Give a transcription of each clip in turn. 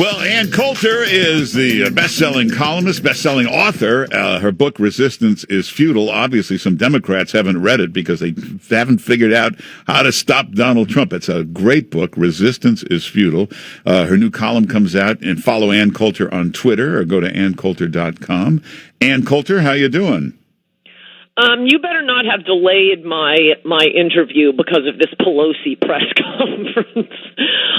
Well, Ann Coulter is the best-selling columnist, best-selling author. Her book, Resistance is Futile. Obviously, some Democrats haven't read it because they haven't figured out how to stop Donald Trump. It's a great book, Resistance is Futile. Her new column comes out, and follow Ann Coulter on Twitter or go to anncoulter.com. Ann Coulter, how you doing? You better not have delayed my interview because of this Pelosi press conference.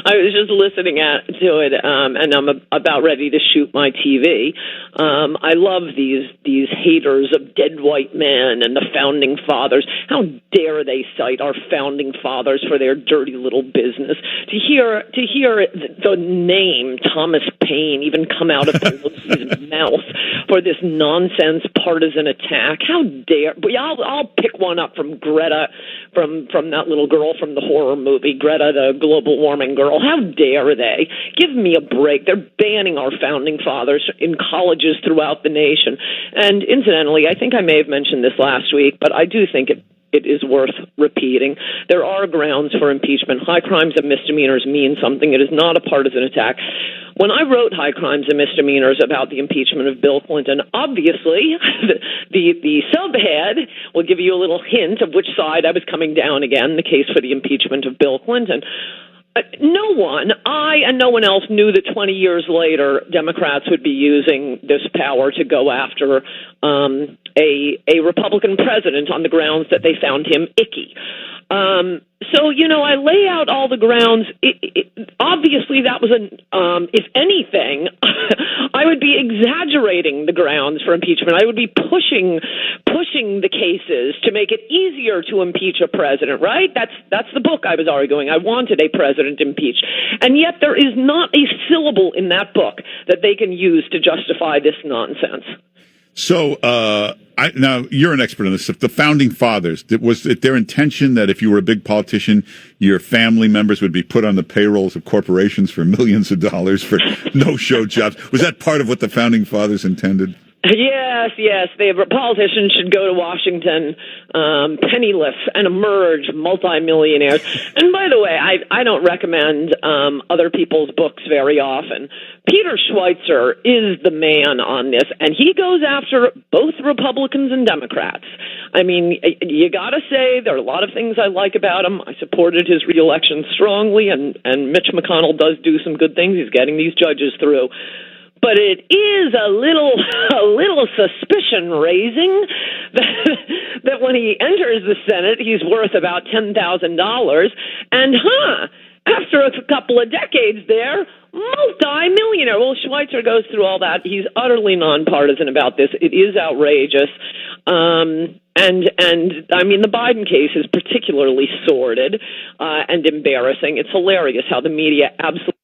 I was just listening to it, and I'm about ready to shoot my TV. I love these haters of dead white men and the founding fathers. How dare they cite our founding fathers for their dirty little business? To hear the name Thomas Paine even come out of Pelosi's mouth for this nonsense partisan attack. How dare? I'll pick one up from Greta, from that little girl from the horror movie, Greta, the global warming girl. How dare they? Give me a break. They're banning our founding fathers in colleges throughout the nation. And incidentally, I think I may have mentioned this last week, but I do think it is worth repeating. There are grounds for impeachment. High crimes and misdemeanors mean something. It is not a partisan attack. When I wrote High Crimes and Misdemeanors about the impeachment of Bill Clinton, obviously the subhead will give you a little hint of which side I was coming down again, the case for the impeachment of Bill Clinton. I and no one else knew that 20 years later, Democrats would be using this power to go after a Republican president on the grounds that they found him icky. So, I lay out all the grounds. Obviously, that was if anything, I would be exaggerating the grounds for impeachment. I would be pushing the cases to make it easier to impeach a president, right? That's the book I was arguing. I wanted a president impeached. And yet there is not a syllable in that book that they can use to justify this nonsense. So, now you're an expert on this stuff. The founding fathers, was it their intention that if you were a big politician, your family members would be put on the payrolls of corporations for millions of dollars for no-show jobs? Was that part of what the founding fathers intended? Yes. The politicians should go to Washington penniless and emerge multimillionaires. And by the way, I don't recommend other people's books very often. Peter Schweitzer is the man on this, and he goes after both Republicans and Democrats. I mean, you got to say there are a lot of things I like about him. I supported his reelection strongly, and Mitch McConnell does do some good things. He's getting these judges through. But it is a little suspicion raising that when he enters the Senate, he's worth about $10,000. And after a couple of decades there, multi-millionaire. Well, Schweitzer goes through all that. He's utterly nonpartisan about this. It is outrageous. And I mean, the Biden case is particularly sordid and embarrassing. It's hilarious how the media absolutely.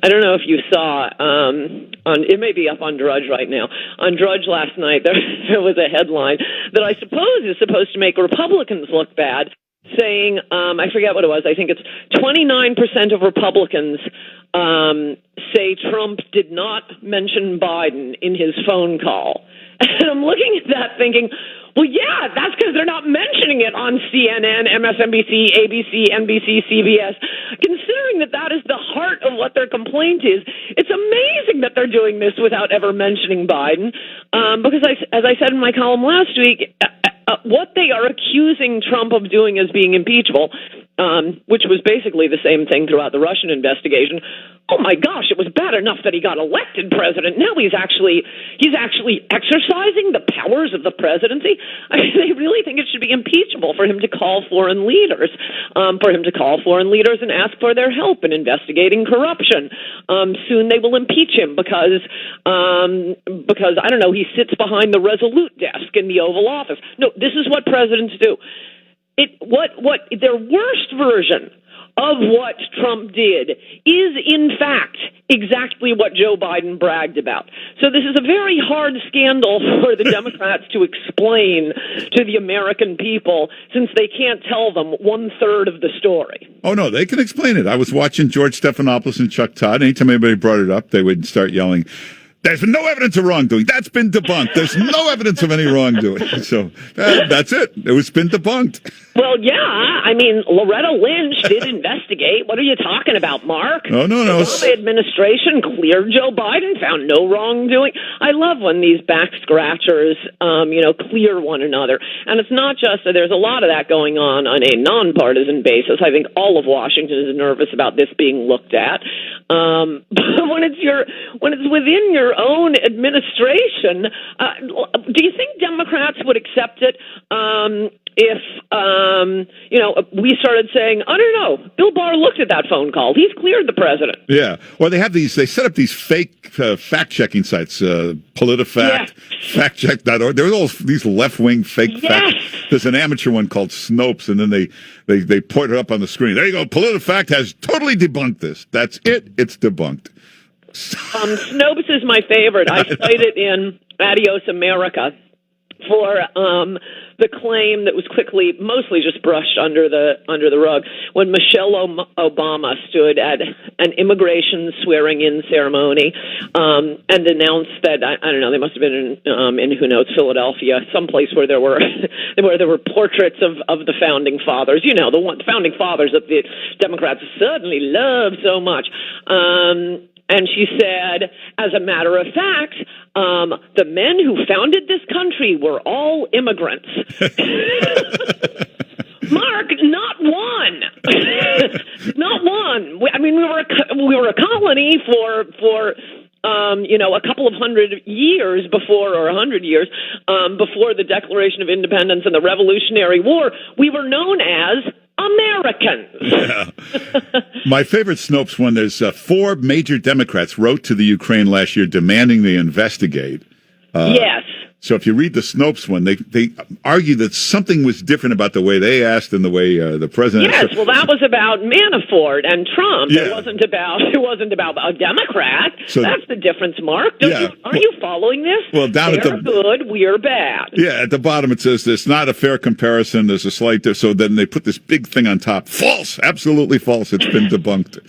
I don't know if you saw, it may be up on Drudge right now. On Drudge last night, there was a headline that I suppose is supposed to make Republicans look bad, saying, I forget what it was, I think it's 29% of Republicans say Trump did not mention Biden in his phone call. And I'm looking at that thinking, well, yeah, that's because they're not mentioning it on CNN, MSNBC, ABC, NBC, CBS. Considering that is the heart of what their complaint is, it's amazing that they're doing this without ever mentioning Biden. Because, as I said in my column last week, what they are accusing Trump of doing as being impeachable, which was basically the same thing throughout the Russian investigation. Oh my gosh, it was bad enough that he got elected president. Now he's actually exercising the powers of the presidency. I mean, they really think it should be impeachable for him to call foreign leaders, and ask for their help in investigating corruption. Soon they will impeach him because I don't know, he sits behind the Resolute desk in the Oval Office. No, this is what presidents do. What their worst version of what Trump did is, in fact, exactly what Joe Biden bragged about. So this is a very hard scandal for the Democrats to explain to the American people, since they can't tell them 1/3 of the story. Oh, no, they can explain it. I was watching George Stephanopoulos and Chuck Todd. Anytime anybody brought it up, they would start yelling, There's no evidence of wrongdoing. That's been debunked. There's no evidence of any wrongdoing. So that's it. It's been debunked. Well, yeah. I mean, Loretta Lynch did investigate. What are you talking about, Mark? Oh, no. The Obama administration cleared Joe Biden, found no wrongdoing. I love when these back scratchers, clear one another. And it's not just that there's a lot of that going on a nonpartisan basis. I think all of Washington is nervous about this being looked at. But when it's within your own administration, do you think Democrats would accept it if we started saying, I don't know, Bill Barr looked at that phone call. He's cleared the president. Yeah. Well, they set up these fake fact-checking sites, PolitiFact, factcheck.org. There's all these left-wing fake facts. There's an amateur one called Snopes, and then they put it up on the screen. There you go. PolitiFact has totally debunked this. That's it. It's debunked. Snopes is my favorite. I cite it in Adios America for the claim that was mostly just brushed under the rug when Michelle Obama stood at an immigration swearing-in ceremony and announced that I don't know, they must have been in who knows, Philadelphia, someplace where there were portraits of the founding fathers. You know, the founding fathers that the Democrats certainly love so much. And she said, as a matter of fact, the men who founded this country were all immigrants. Mark, not one. Not one. I mean, we were a colony for a couple of 100 years before, or 100 years before the Declaration of Independence and the Revolutionary War. We were known as Americans. Yeah. My favorite Snopes one, there's 4 major Democrats wrote to the Ukraine last year demanding they investigate. Yes. So if you read the Snopes one, they argue that something was different about the way they asked and the way the president. Yes, well, that was about Manafort and Trump. Yeah. It wasn't about a Democrat. So, that's the difference, Mark. Aren't you following this? Well, down They're at the good, we're bad. Yeah, at the bottom it says there's not a fair comparison. There's a slight. So then they put this big thing on top. False, absolutely false. It's been debunked.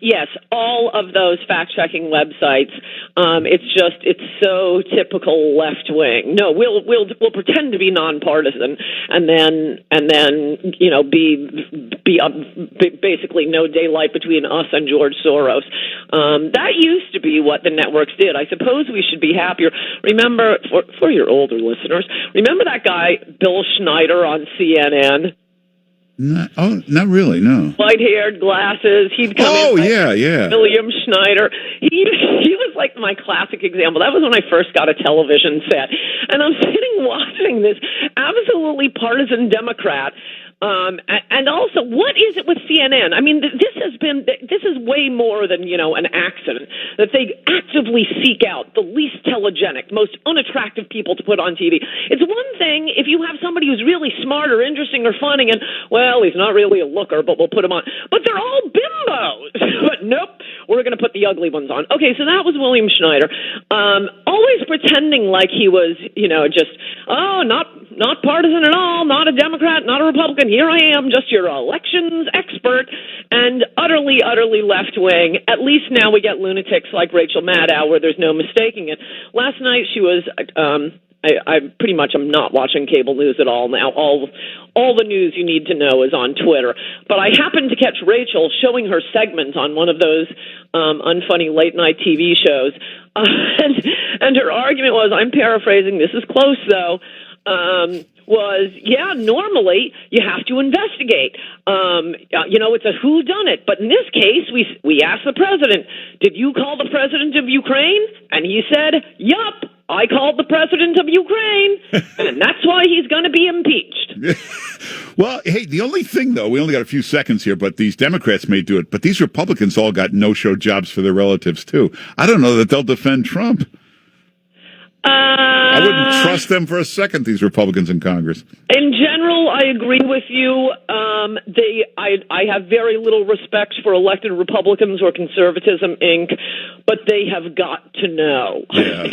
Yes, all of those fact-checking websites. It's so typical left wing. No, we'll pretend to be nonpartisan, and then be basically no daylight between us and George Soros. That used to be what the networks did. I suppose we should be happier. Remember, for your older listeners, remember that guy Bill Schneider on CNN? Not really, no. White-haired glasses. He'd come in. Yeah. William Schneider. He was like my classic example. That was when I first got a television set. And I'm sitting watching this absolutely partisan Democrat. And also, what is it with CNN? I mean, this is way more than, an accident, that they actively seek out the least telegenic, most unattractive people to put on TV. It's one thing if you have somebody who's really smart or interesting or funny and, well, he's not really a looker, but we'll put him on. But they're all bimbos. But nope, we're going to put the ugly ones on. Okay, so that was William Schneider. Always pretending like he was, not partisan at all, not a Democrat, not a Republican. Here I am, just your elections expert, and utterly, utterly left-wing. At least now we get lunatics like Rachel Maddow, where there's no mistaking it. Last night she was... I pretty much am not watching cable news at all now. All the news you need to know is on Twitter. But I happened to catch Rachel showing her segment on one of those unfunny late-night TV shows. And her argument was, I'm paraphrasing, this is close though, normally you have to investigate. It's a whodunit. But in this case, we asked the president, did you call the president of Ukraine? And he said, yup, I called the president of Ukraine, and that's why he's going to be impeached. Well, hey, the only thing, though, we only got a few seconds here, but these Democrats may do it, but these Republicans all got no-show jobs for their relatives, too. I don't know that they'll defend Trump. I wouldn't trust them for a second, these Republicans in Congress. In general, I agree with you. I have very little respect for elected Republicans or Conservatism, Inc., but they have got to know. Yeah.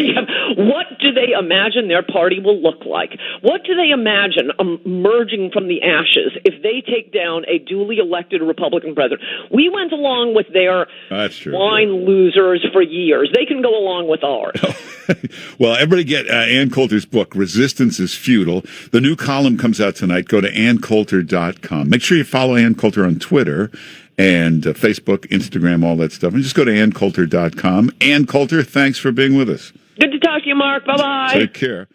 What do they imagine their party will look like? What do they imagine emerging from the ashes if they take down a duly elected Republican president? We went along with their blind losers for years. They can go along with ours. Well, everybody get Ann Coulter's book, Resistance is Futile. The new column comes out tonight. Go to AnnCoulter.com. Make sure you follow Ann Coulter on Twitter and Facebook, Instagram, all that stuff. And just go to AnnCoulter.com. Ann Coulter, thanks for being with us. Good to talk to you, Mark. Bye-bye. Take care.